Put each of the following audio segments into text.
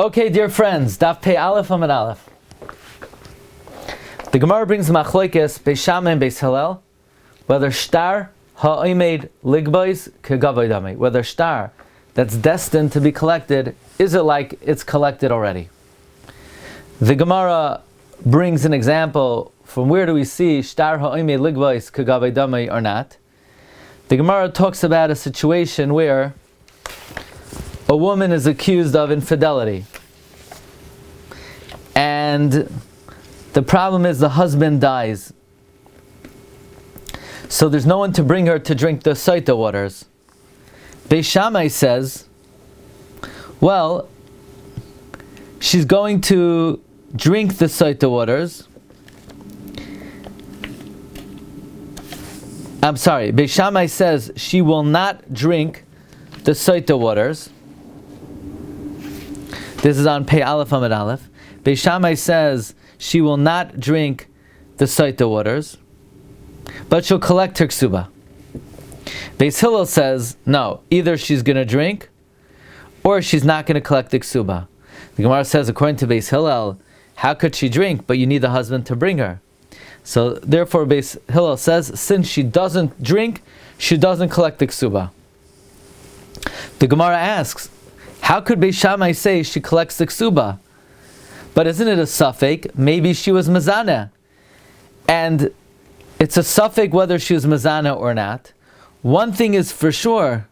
Okay, dear friends, Daf Pei Aleph Amud Aleph. The Gemara brings Machlokes Beis Shamai and Beis Hillel, whether shtar ha'omed ligbais kegavay dami, whether shtar that's destined to be collected, is it like it's collected already? The Gemara brings an example from where do we see shtar ha'omed ligbais kegavay dami or not. The Gemara talks about a situation where a woman is accused of infidelity, and the problem is the husband dies, so there's no one to bring her to drink the saita waters. Beis Shammai says, well, she's going to drink the saita waters. I'm sorry, Beis Shammai says she will not drink the saita waters. This is on Pei Aleph Amud Aleph. Beis Shammai says she will not drink the saita waters, but she'll collect her ksuba. Beis Hillel says, no, either she's going to drink, or she's not going to collect the ksuba. The Gemara says, according to Beis Hillel, how could she drink, but you need the husband to bring her? So therefore Beis Hillel says, since she doesn't drink, she doesn't collect the ksuba. The Gemara asks, how could Beis Shammai say she collects the ksuba? But isn't it a suffix? Maybe she was mezaneh. And it's a suffix whether she was mezaneh or not. One thing is for sure.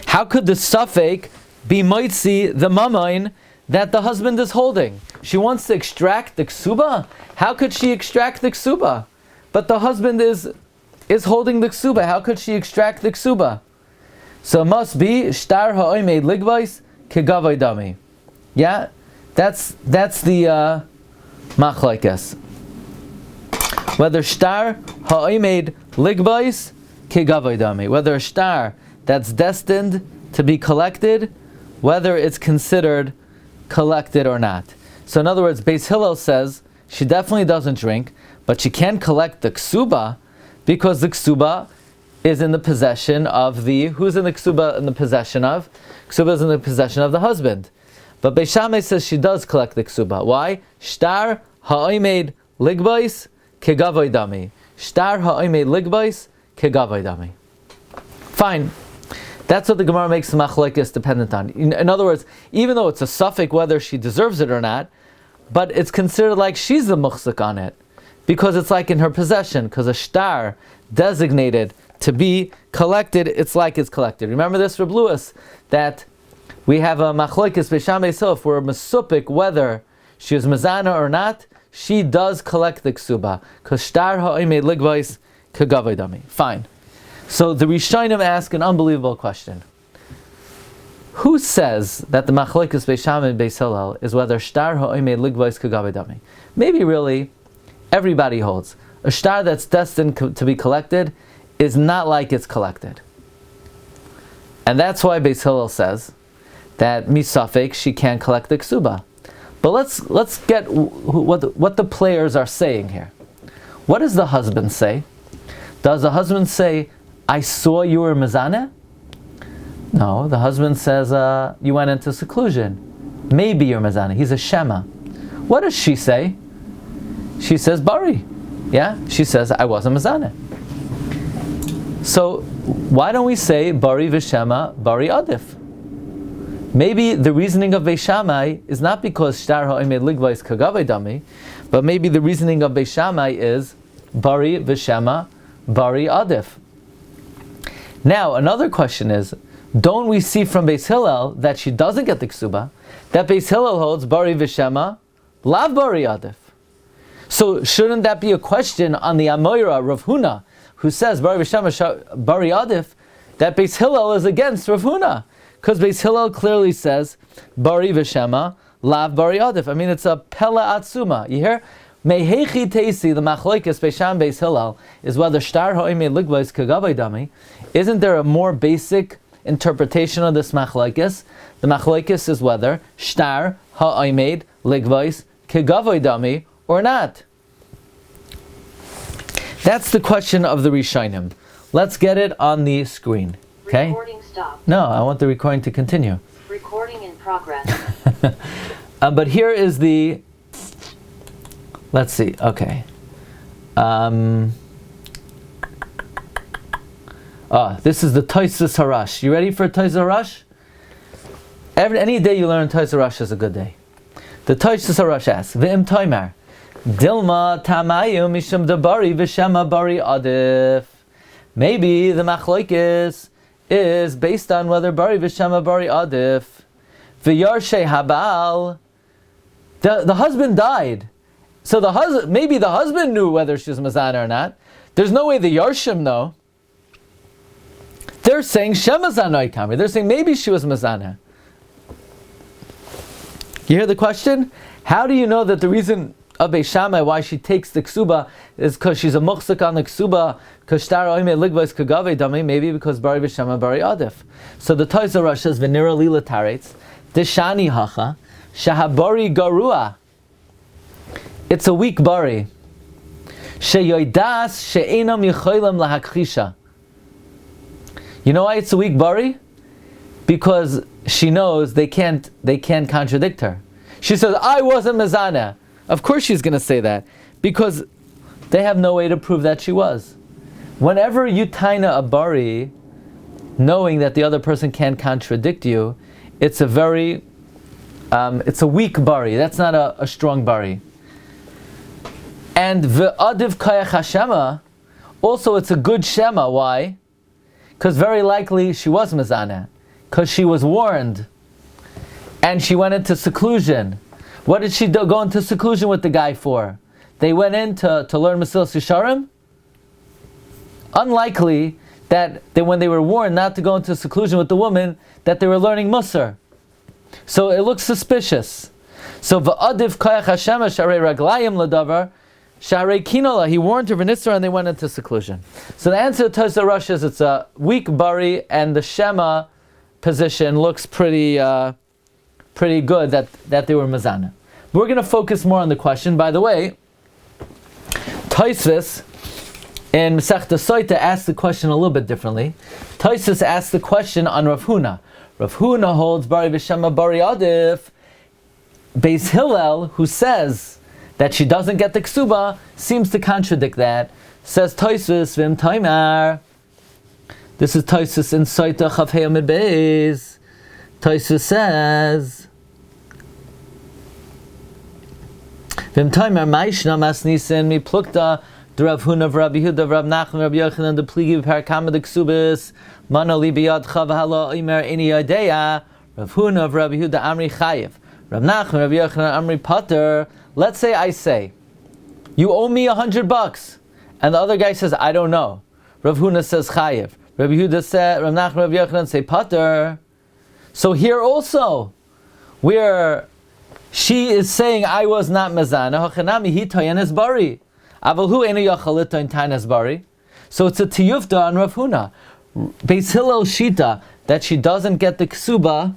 How could the suffix be moitzi the mamain that the husband is holding? She wants to extract the ksuba. How could she extract the ksuba? But the husband is holding the ksuba. How could she extract the ksuba? So it must be shtar ha'omed ligbais kegavay dami. Yeah, that's the machlokes. Whether shtar ha'omed ligbais kegavay dami, whether a shtar that's destined to be collected, whether it's considered collected or not. So in other words, Beis Hillel says she definitely doesn't drink, but she can collect the ksuba, because the ksuba is in the possession of who's in the ksuba in the possession of? Ksuba is in the possession of the husband. But Beis Shammai says she does collect the ksuba. Why? Shtar ha'omed ligbais kegavay dami. Shtar ha'omed ligbais kegavay dami. Fine. That's what the Gemara makes the machlokes dependent on. In other words, even though it's a suffix whether she deserves it or not, but it's considered like she's the muchzik on it, because it's like in her possession, because a shtar designated to be collected, it's like it's collected. Remember this, Reb Lewis, that we have a machlokes Beis Shammai itself, where mesupik whether she is mezana or not, she does collect the ksuba, because shtar ha'omed ligbais kegavay dami. Fine. So the Rishonim ask an unbelievable question. Who says that the machlokes Beis Shammai and Beis Hillel is whether shtar ha'omed ligbais kegavay dami? Maybe really everybody holds a shtar that's destined to be collected is not like it's collected. And that's why Beis Hillel says that misafek she can't collect the ksuba. But let's get what the players are saying here. What does the husband say? Does the husband say, I saw you were mezaneh? No, the husband says, you went into seclusion. Maybe you're mezaneh. He's a shema. What does she say? She says Bari. Yeah? She says, I wasn't mezaneh. So, why don't we say Bari v'shema, Bari adif? Maybe the reasoning of Beis Shammai is not because shtar ha'omed ligbais kegavay dami, but maybe the reasoning of Beis Shammai is Bari v'shema, Bari adif. Now, another question is, don't we see from Beis Hillel that she doesn't get the ksuba, that Beis Hillel holds Bari v'shema, lav Bari adif? So, shouldn't that be a question on the Amoira, Rav Huna, who says Bari v'shema, Bari adif, that Beis Hillel is against Rav Huna? Because Beis Hillel clearly says Bari v'shema, lav Bari adif. I mean, it's a pella atzuma. You hear? Mehechi teisi, the machlokes Beis Shammai Beis Hillel, is whether shtar ha'omed ligbais kegavay dami. Isn't there a more basic interpretation of this machlokes? The machlokes is whether shtar ha'omed ligbais kegavay dami or not. That's the question of the Rishonim. Let's get it on the screen. Okay? Recording stopped. No, I want the recording to continue. Recording in progress. But here is the... Let's see. Okay. This is the Tosfos Harash. You ready for Tosfos Harash? Any day you learn Tosfos Harash is a good day. The Tosfos Harash asks, V'im Toimar, Dilma Tamayu Mishum de Bari V'Shema Bari Adif. Maybe the Machlokes is based on whether Bari V'Shema Bari Adif. V'Yarshe Habal. The husband died. So maybe the husband knew whether she was Mazana or not. There's no way the Yarshim know. They're saying Shemazana Ikami. They're saying maybe she was Mazana. You hear the question? How do you know that the reason of Beis Shamai why she takes the ksuba is because she's a muchzik on the ksuba? Maybe because Bari V'Shema Bari Adif. So the Tosfos Harash says V'nira Lila Taretz Deshani Hacha Shahabari Garua. It's a weak bari. Sheyoidas she'enam yicholim lahakchisha. You know why it's a weak bari? Because she knows they can't contradict her. She says, I wasn't mezana. Of course she's going to say that. Because they have no way to prove that she was. Whenever you taina a bari, knowing that the other person can't contradict you, it's a weak bari. That's not a strong bari. And v'adiv kayach hashema, also it's a good shema. Why? Because very likely she was mezana. Because she was warned. And she went into seclusion. What did she go into seclusion with the guy for? They went in to learn Mesilas Yesharim? Unlikely that when they were warned not to go into seclusion with the woman, that they were learning Musar. So it looks suspicious. So v'adiv kayach hashema sharei raglayim ladavar, Sharei Kinola, he warned her V'Nisra and they went into seclusion. So the answer to Tosfos Harash is it's a weak bari and the Shema position looks pretty good that they were Mazana. But we're going to focus more on the question. By the way, Tosfos in Masechta Soita asked the question a little bit differently. Tosfos asked the question on Rav Huna. Rav Huna holds Bari V'Shema Bari Adif. Beis Hillel, who says that she doesn't get the ksuba, seems to contradict that. Says Tosfos V'im Toimar. This is Tosfos in Soita Chav Hei Amid Beis. Tosfos says V'im Toimar Ma'ishna Mas Nisin Mi Plukta D'Rav Huna V'Rabbi Huda V'Rab Nachman V'Rabbi Yochanan the Pligi V'Parakama the Ksubis Mano Li Biyad Chav Hala Imer Ini Yadeya Rav Huna V'Rabbi Huda Amri Chayev Rab Nachman Rabbi Yochanan Amri Pater. Let's say I say, you owe me $100, and the other guy says, I don't know. Rav Huna says Chayev. Rabbi Huda said, Rab Nachman Rabbi Yochanan say Pater. So here also, where she is saying I was not mezana, hachanami hi toyanes bari, avalhu enu yachalita in tayanes bari. So it's a tiyufta on Rav Huna. Beis Hillel shita that she doesn't get the ksuba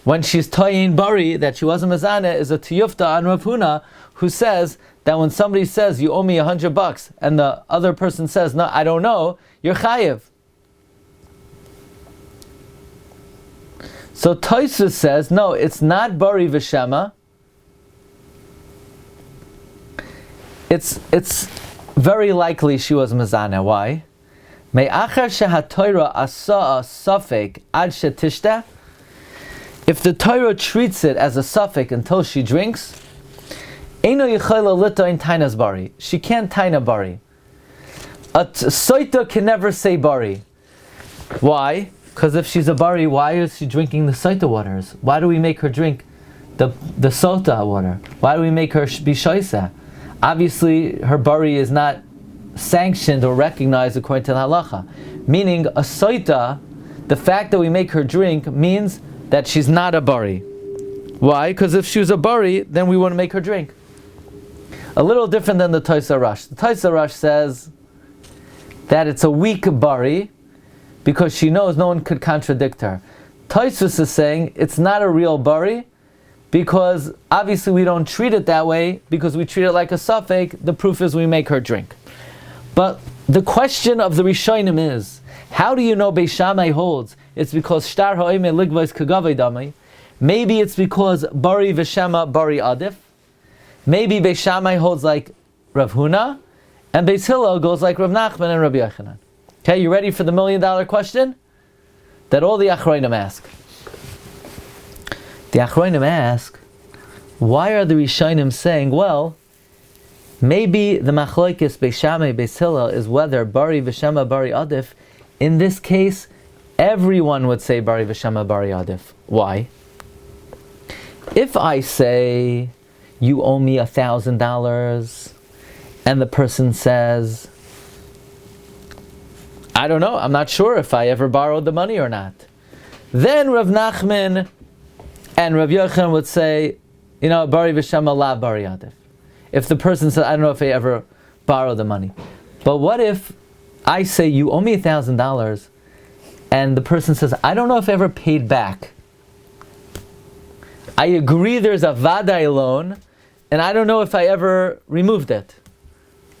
when she's toyin bari, that she wasn't mezana, is a tiyufta on Rav Huna, who says that when somebody says you owe me $100 and the other person says no, I don't know, you're chayev. So Tosfos says no, it's not bari v'shema. It's very likely she was mezana. Why? Me'achar shehaTorah asa safek ad shetishta. If the Torah treats it as a suffix until she drinks, Eino Yechayla Lita in Tainas Bari. She can't Taina Bari. A Soita can never say Bari. Why? Because if she's a Bari, why is she drinking the Soita waters? Why do we make her drink the Sota water? Why do we make her be Shoisa? Obviously, her Bari is not sanctioned or recognized according to the halacha. Meaning, a Soita, the fact that we make her drink means that she's not a bari. Why? Because if she was a bari, then we wouldn't make her drink. A little different than the Tosfos Harash. The Tosfos Harash says that it's a weak bari because she knows no one could contradict her. Tosfos is saying it's not a real bari because obviously we don't treat it that way because we treat it like a suffix. The proof is we make her drink. But the question of the Rishonim is, How do you know Beis Shammai holds? It's because Shtar Ha'ime Ligvais Kagavai Damai. Maybe it's because Bari V'Shema Bari Adif. Maybe Beis Shammai holds like Rav Huna, and Beis Hillel goes like Rav Nachman and Rabbi Yochanan. Okay, you ready for the $1 million question? That all the Achronim ask. The Achronim ask, why are the Rishonim saying, well, maybe the Machlokes Beis Shammai Beis Hillel is whether Bari V'Shema Bari Adif. In this case, everyone would say Bari V'Shema Bari Adif. Why? If I say, you owe me $1,000, and the person says, I don't know, I'm not sure if I ever borrowed the money or not. Then Rav Nachman and Rav Yochanan would say, Bari V'Shema La Bari Adif. If the person says, I don't know if I ever borrowed the money. But what if I say, you owe me $1,000, and the person says, I don't know if I ever paid back. I agree there's a Vadai loan, and I don't know if I ever removed it.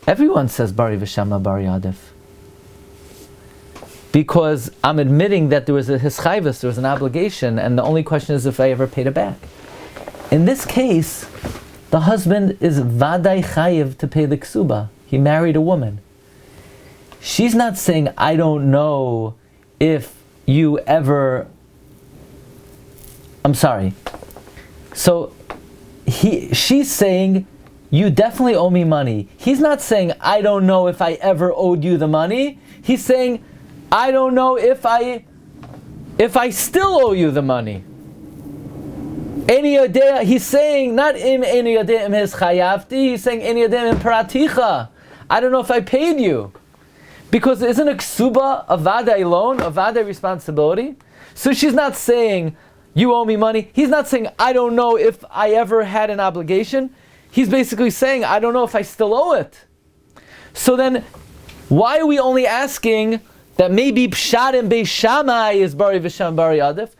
Everyone says Bari V'Shema Bari Adif. Because I'm admitting that there was a hischayvus, there was an obligation, and the only question is if I ever paid it back. In this case, the husband is Vadai Chayiv to pay the ksuba. He married a woman. She's not saying, I don't know if you ever... I'm sorry. So, she's saying, you definitely owe me money. He's not saying, I don't know if I ever owed you the money. He's saying, I don't know if I still owe you the money. Any adea, he's saying, not in any adea im his chayavti, he's saying any adea im paraticha. I don't know if I paid you. Because isn't a ksuba a vadai loan, a vadai responsibility? So she's not saying, you owe me money. He's not saying, I don't know if I ever had an obligation. He's basically saying, I don't know if I still owe it. So then, why are we only asking that maybe Pshat and Beis Shammai is Bari V'Shema Bari Adif?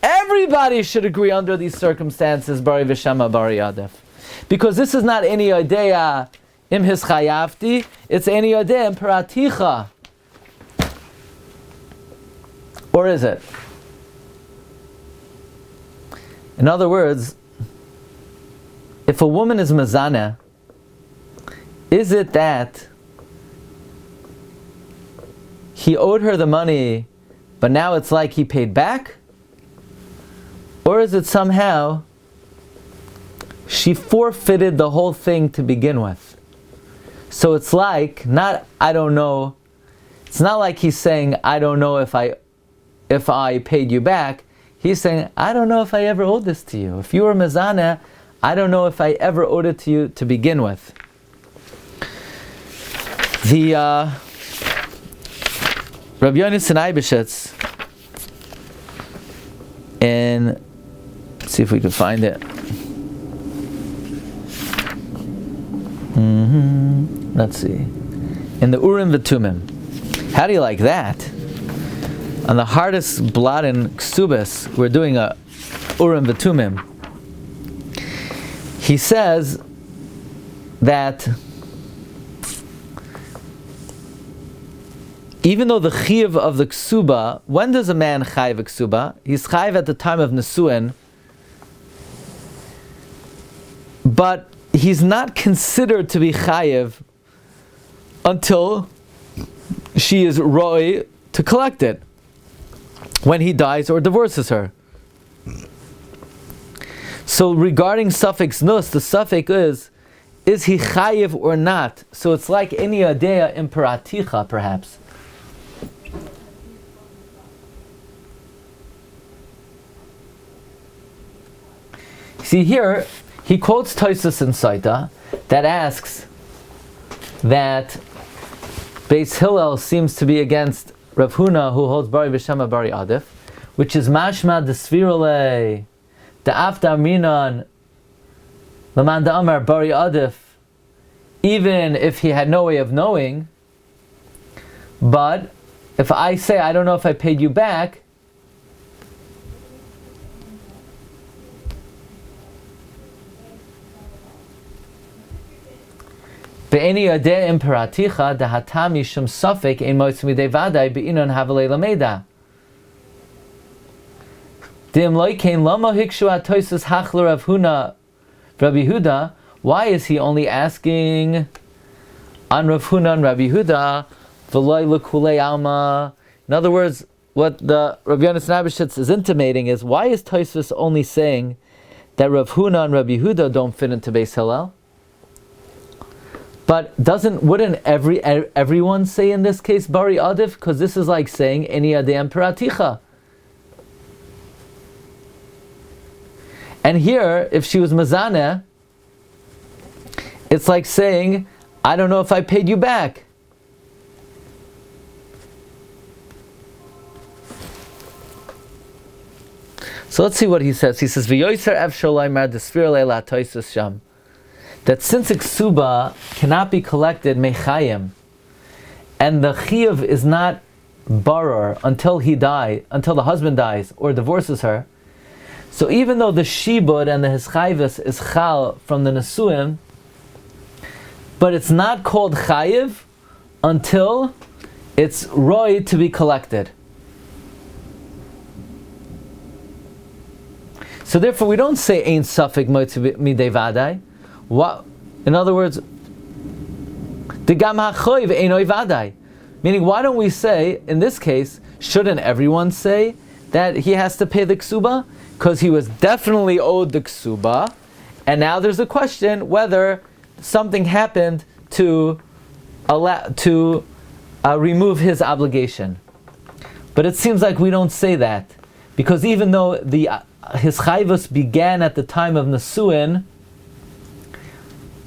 Everybody should agree under these circumstances, Bari V'Shema Bari Adif. Because this is not any idea im his chayavti, it's any idea im paraticha. Or is it? In other words, if a woman is mezana, is it that he owed her the money, but now it's like he paid back? Or is it somehow she forfeited the whole thing to begin with? So it's like, not, I don't know, it's not like he's saying, I don't know if I paid you back. He's saying, I don't know if I ever owed this to you. If you were mezana, I don't know if I ever owed it to you to begin with. The Rabbi Yonasan Eibeshitz, and let's see if we can find it. Let's see. In the Urim V'Tumim. How do you like that? On the hardest blot in Kesuvos, we're doing a Urim V'Tumim. He says that even though the chiyuv of the ksuba, when does a man chayiv a ksuba? He's chayiv at the time of nesuin, but he's not considered to be chayiv until she is roi to collect it, when he dies or divorces her. So regarding suffix nus, the suffix is he chayiv or not? So it's like any adea imperaticha, perhaps. See here, he quotes Tosfos in Saita that asks that Beis Hillel seems to be against Rav Huna, who holds Bari V'Shema Bari Adif, which is mashma de svirole, de afta minan, laman de amar Bari Adif, even if he had no way of knowing. But if I say, I don't know if I paid you back, Ve'eni yodea imperaticha dahatam yishum safek ein moitz midei vadai be'inon havalei lameda. Dim loikein lama hikshu atoisus hachler Rav Huna Rabbi Huda. Why is he only asking on Rav Huna and Rabbi Huda? V'loi l'kulei alma. In other words, what the Rabbi Yonasan Abishitz is intimating is, why is Tosfos only saying that Rav Huna and Rabbi Huda don't fit into Beis Hillel? But wouldn't everyone say in this case Bari Adif? Because this is like saying Eni Adem Peraticha. And here, if she was Mazaneh, it's like saying, I don't know if I paid you back. So let's see what he says. He says, "V'yoyser ev sholaymar desfir leila toisus sham." That since a ksuba cannot be collected mechayim, and the chiyuv is not barer until the husband dies or divorces her. So even though the shibud and the hischayvus is chal from the nesuim, but it's not called chayiv until it's roi to be collected. So therefore, we don't say ein safek moitzi midei vadai. What? In other words, the gam hachoiv einoi vadai. Meaning, why don't we say, in this case, shouldn't everyone say that he has to pay the ksuba? Because he was definitely owed the ksuba, and now there's a question whether something happened to remove his obligation. But it seems like we don't say that, because even though his chayvus began at the time of Nesuin,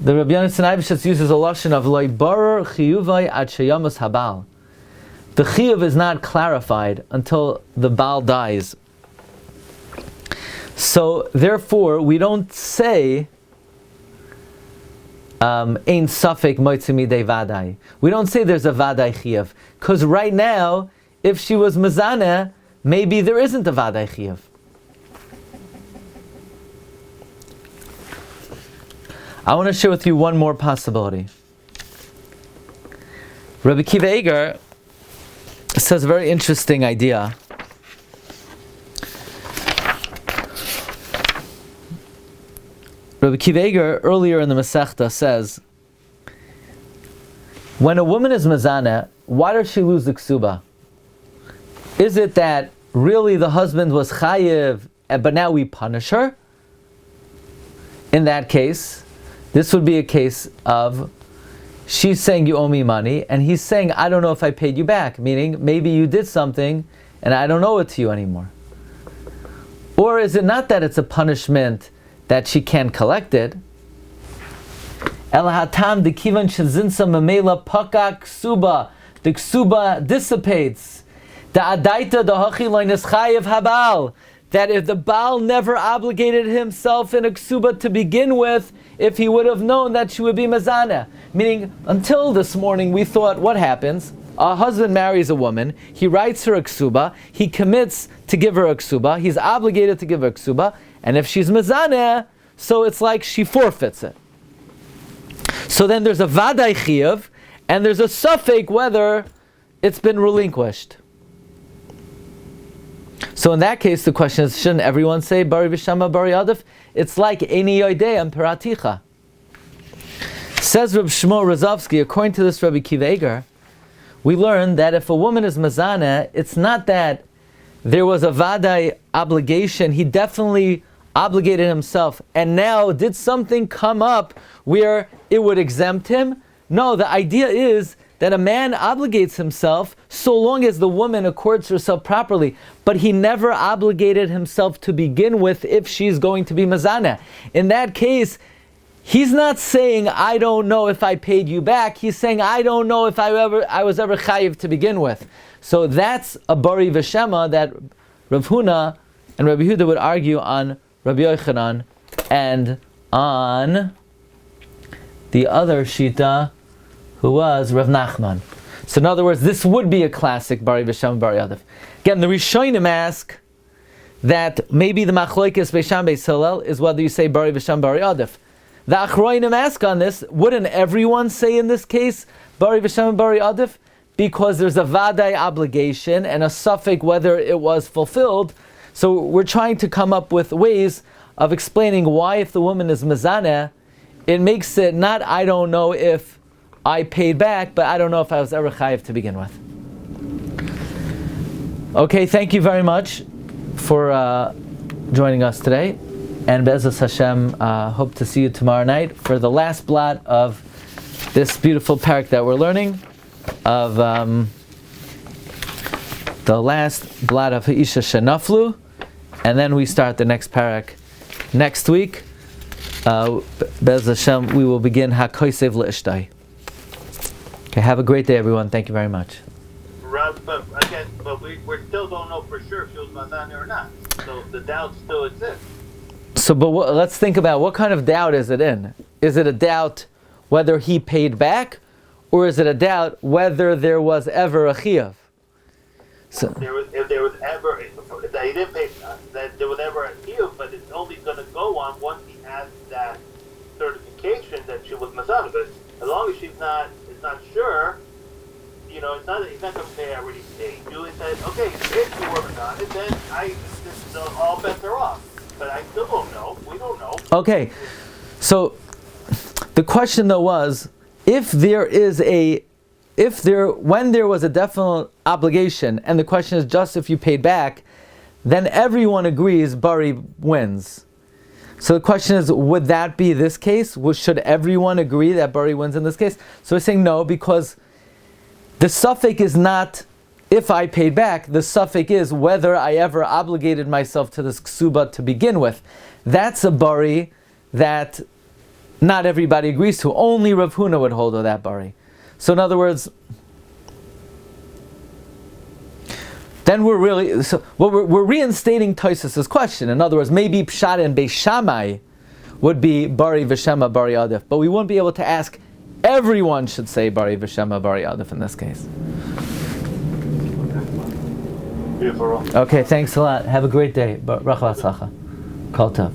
the Rabbi Yonasan Abishitz uses a lashon of loy barer chiyuvai ad sheyamas habal. The chiyuv is not clarified until the Baal dies. So therefore, we don't say ein safek moitzi midei vadai. We don't say there's a vadai chiyuv, because right now, if she was mezaneh, maybe there isn't a vadai chiyuv. I want to share with you one more possibility. Rabbi Akiva Eiger says a very interesting idea. Rabbi Akiva Eiger earlier in the Masechta says, when a woman is mezaneh, why does she lose the ksuba? Is it that really the husband was chayiv, but now we punish her? In that case, this would be a case of she's saying you owe me money, and he's saying I don't know if I paid you back, meaning maybe you did something and I don't owe it to you anymore. Or is it not that it's a punishment that she can't collect it? El hatam de kivan shezinsa memela paka ksuba. The ksuba dissipates. The adaita the hachiloinus chayev habal. That if the Baal never obligated himself in a ksuba to begin with, if he would have known that she would be mazana. Meaning, until this morning we thought, what happens? A husband marries a woman, he writes her a ksuba, he commits to give her a ksuba, he's obligated to give her a ksuba, and if she's mazana, so it's like she forfeits it. So then there's a vadai chiyuv, and there's a suffix whether it's been relinquished. So in that case, the question is, shouldn't everyone say Bari v'shama Bari Adif? It's like Eini Yoidei and Peraticha. Says Reb Shmuel Rozovsky, according to this Rabbi Akiva Eiger, we learn that if a woman is mazana, it's not that there was a vadai obligation, he definitely obligated himself, and now did something come up where it would exempt him? No, the idea is that a man obligates himself so long as the woman accords herself properly, but he never obligated himself to begin with if she's going to be mazana. In that case, he's not saying, I don't know if I paid you back. He's saying, I don't know if I was ever chayiv to begin with. So that's a bari v'shema that Rav Huna and Rabbi Huda would argue on Rabbi Yochanan and on the other shita, who was Rav Nachman. So in other words, this would be a classic Bari v'Sham Bari Adif. Again, the Rishonim ask that maybe the Machlokes Beis Shammai Beis Hillel is whether you say Bari v'Sham Bari Adif. The Achroinim ask on this, wouldn't everyone say in this case, Bari v'Shema Bari Adif? Because there's a Vadai obligation and a suffix whether it was fulfilled. So we're trying to come up with ways of explaining why if the woman is Mezaneh, it makes it not I don't know if I paid back, but I don't know if I was ever chayiv to begin with. Okay, thank you very much for joining us today. And Be'ezus Hashem, hope to see you tomorrow night for the last blot of this beautiful parak that we're learning, of the last blot of Ha'isha Shenaflu, and then we start the next parak next week. Be'ezus Hashem, we will begin HaKoisev Le'ishtai. Okay, have a great day, everyone. Thank you very much. But we still don't know for sure if she was Mazani or not. So the doubt still exists. So, but let's think about what kind of doubt is it in? Is it a doubt whether he paid back, or is it a doubt whether there was ever a chiyuv? So, If there was ever, that he didn't pay, that there was ever a chiyuv, but it's only going to go on once he has that certification that she was Mazani. But as long as it's not sure. He's not going to say I already paid you. He said, okay, if you were Mazani, then all bets are off. But I still don't know. We don't know. Okay, so the question though was, when there was a definite obligation, and the question is just if you paid back, then everyone agrees Bari wins. So the question is, would that be this case? Should everyone agree that Bari wins in this case? So we're saying no, because the suffix is not if I paid back, the suffix is whether I ever obligated myself to this ksuba to begin with. That's a bari that not everybody agrees to. Only Rav Huna would hold of that bari. So in other words, then we're reinstating Tosfos' question. In other words, maybe Pshat and Beis Shamai would be Bari v'Shema Bari Adif, but we wouldn't be able to ask everyone should say Bari v'Shema Bari Adif in this case. Beautiful. Okay, thanks a lot. Have a great day. Kol Tov.